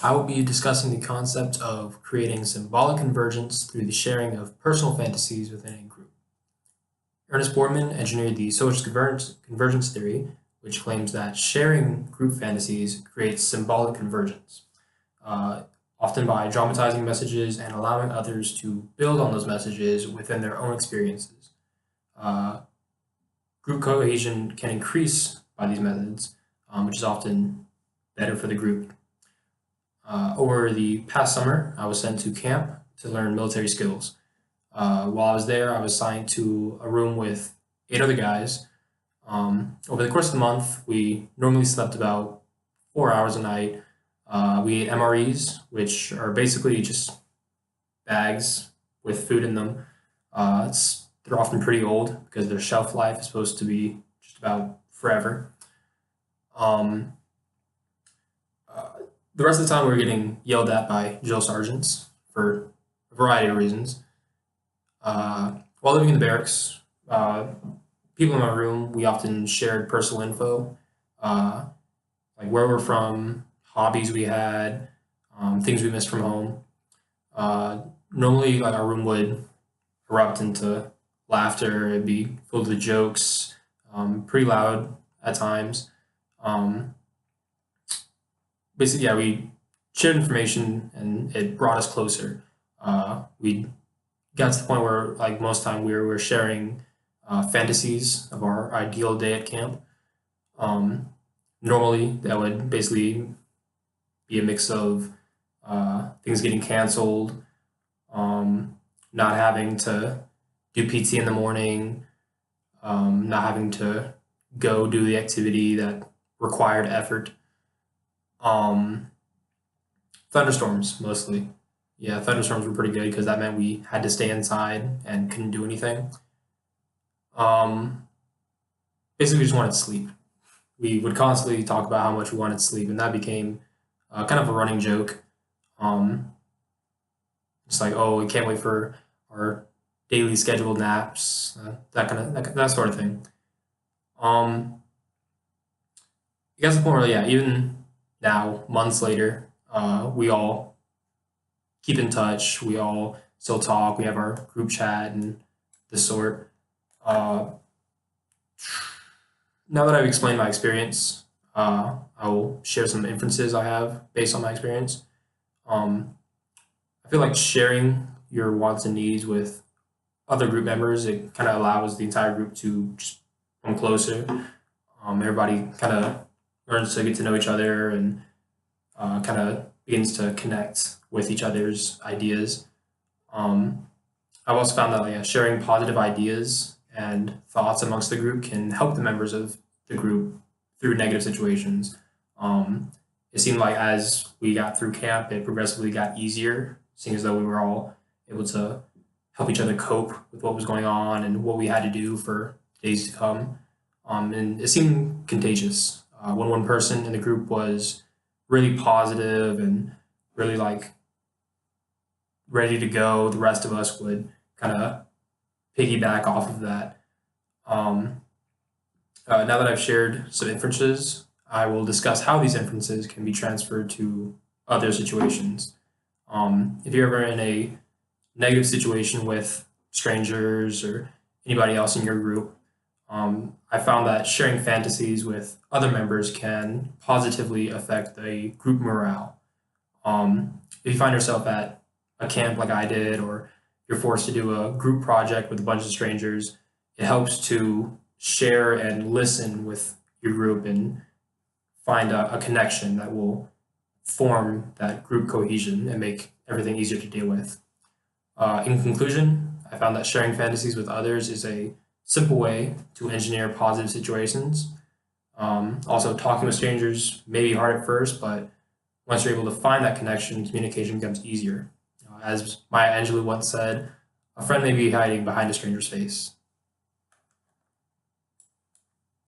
I will be discussing the concept of creating symbolic convergence through the sharing of personal fantasies within a group. Ernest Borman engineered the social convergence theory, which claims that sharing group fantasies creates symbolic convergence, uh, often by dramatizing messages and allowing others to build on those messages within their own experiences. Uh, Group cohesion can increase by these methods, which is often better for the group. Over the past summer, I was sent to camp to learn military skills. While I was there, I was assigned to a room with 8 other guys. Over the course of the month, we normally slept about 4 hours a night. We ate MREs, which are basically just bags with food in them. They're often pretty old because their shelf life is supposed to be just about forever. Um, the rest of the time, we were getting yelled at by drill sergeants for a variety of reasons. While living in the barracks, people in my room, we often shared personal info, uh, like where we're from, hobbies we had, things we missed from home. Normally, like our room would erupt into laughter. It'd be filled with jokes, pretty loud at times. Um, Basically, yeah, we shared information and it brought us closer. We got to the point where, like most time, we were sharing fantasies of our ideal day at camp. Um, Normally, that would basically be a mix of things getting canceled, not having to do PT in the morning, not having to go do the activity that required effort. Um, Thunderstorms mostly. Yeah, thunderstorms were pretty good because that meant we had to stay inside and couldn't do anything. Um, Basically, we just wanted sleep. We would constantly talk about how much we wanted sleep, and that became kind of a running joke. Um, it's like, oh, we can't wait for our daily scheduled naps, that sort of thing. Um, it got to the point where, yeah, even now, months later, we all keep in touch. We all still talk. We have our group chat and the sort. Uh, Now that I've explained my experience, I will share some inferences I have based on my experience. Um, I feel like sharing your wants and needs with other group members, it kind of allows the entire group to just come closer. Everybody kind of learns to get to know each other and kind of begins to connect with each other's ideas. Um, I've also found that, like, yeah, sharing positive ideas and thoughts amongst the group can help the members of the group through negative situations. Um, it seemed like as we got through camp, it progressively got easier, seeing as though we were all able to help each other cope with what was going on and what we had to do for days to come. And it seemed contagious. When one person in the group was really positive and really like ready to go, the rest of us would kind of piggyback off of that. Um, Now that I've shared some inferences, I will discuss how these inferences can be transferred to other situations. If you're ever in a negative situation with strangers or anybody else in your group, I found that sharing fantasies with other members can positively affect the group morale. If you find yourself at a camp like I did, or you're forced to do a group project with a bunch of strangers, it helps to share and listen with your group and find a connection that will form that group cohesion and make everything easier to deal with. In conclusion, I found that sharing fantasies with others is a simple way to engineer positive situations. Also, talking with strangers may be hard at first, but once you're able to find that connection, communication becomes easier. As Maya Angelou once said, a friend may be hiding behind a stranger's face.